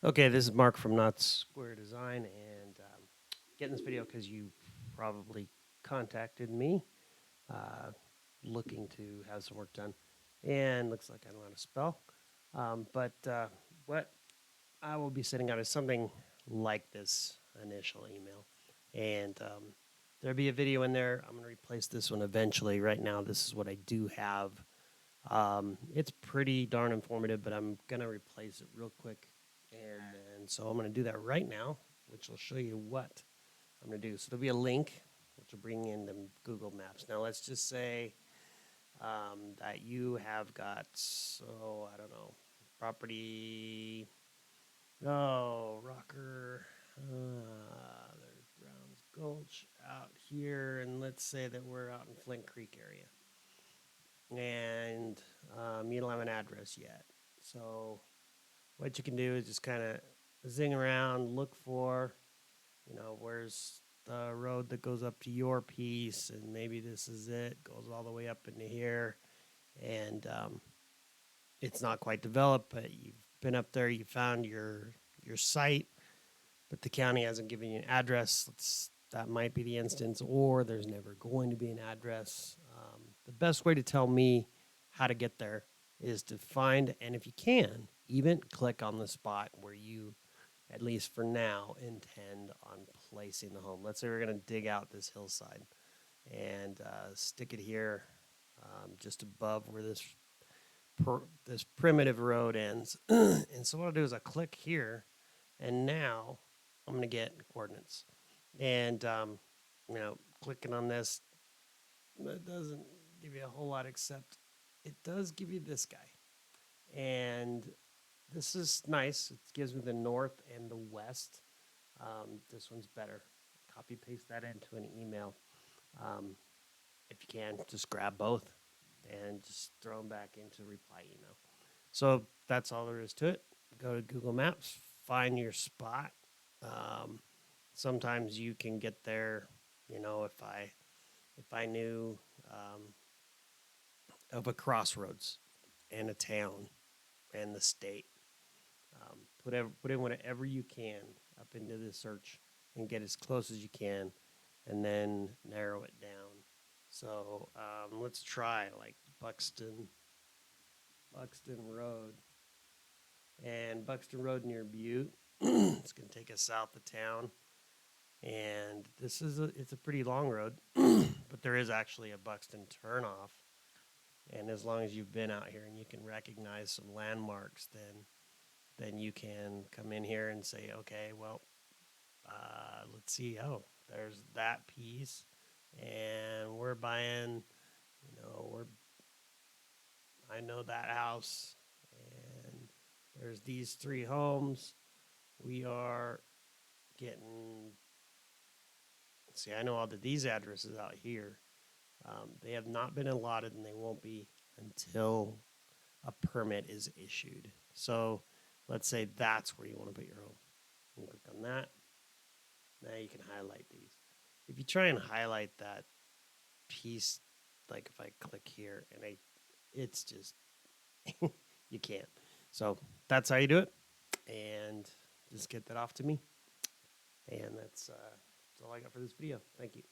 Okay, this is Mark from Not Square Design, and getting this video because you probably contacted me uh, looking to have some work done, and looks like I don't know how to spell. But what I will be sending out is something like this initial email, and there'll be a video in there. I'm going to replace this one eventually. Right now, this is what I do have. It's pretty darn informative, but I'm going to replace it real quick. And so I'm going to do that right now, which will show you what I'm going to do. So there'll be a link, which will bring in the Google Maps. Now, let's just say that you have got, so I don't know, property, Rocker, there's Browns Gulch out here. And let's say that we're out in Flint Creek area. And you don't have an address yet. So what you can do is just kind of zing around, look for, where's the road that goes up to your piece, and maybe this is it, goes all the way up into here, and it's not quite developed, but you've been up there, you found your site, but the county hasn't given you an address. That might be the instance, or there's never going to be an address. The best way to tell me how to get there is to find, and if you can, even click on the spot where you, at least for now, intend on placing the home. Let's say we're going to dig out this hillside and stick it here just above where this primitive road ends. And so what I'll do is I'll click here, and now I'm going to get coordinates. And, clicking on this, that doesn't give you a whole lot, except it does give you this guy. And this is nice. It gives me the north and the west. This one's better. Copy paste that into an email. If you can, just grab both and just throw them back into reply email. So that's all there is to it. Go to Google Maps, find your spot. Sometimes you can get there. If I knew of a crossroads and a town and the state, put in whatever you can up into the search and get as close as you can, and then narrow it down. So let's try like Buxton Road, and Buxton Road near Butte. It's going to take us south of town, and it's a pretty long road, but there is actually a Buxton turnoff. And as long as you've been out here and you can recognize some landmarks, then you can come in here and say, okay, well, let's see. Oh, there's that piece, and we're buying. I know that house, and there's these 3 homes. We are getting. See, I know all these addresses out here. They have not been allotted, and they won't be until a permit is issued. So let's say that's where you want to put your home. You click on that. Now you can highlight these. If you try and highlight that piece, like if I click here and it's just, you can't. So that's how you do it. And just get that off to me. And that's all I got for this video. Thank you.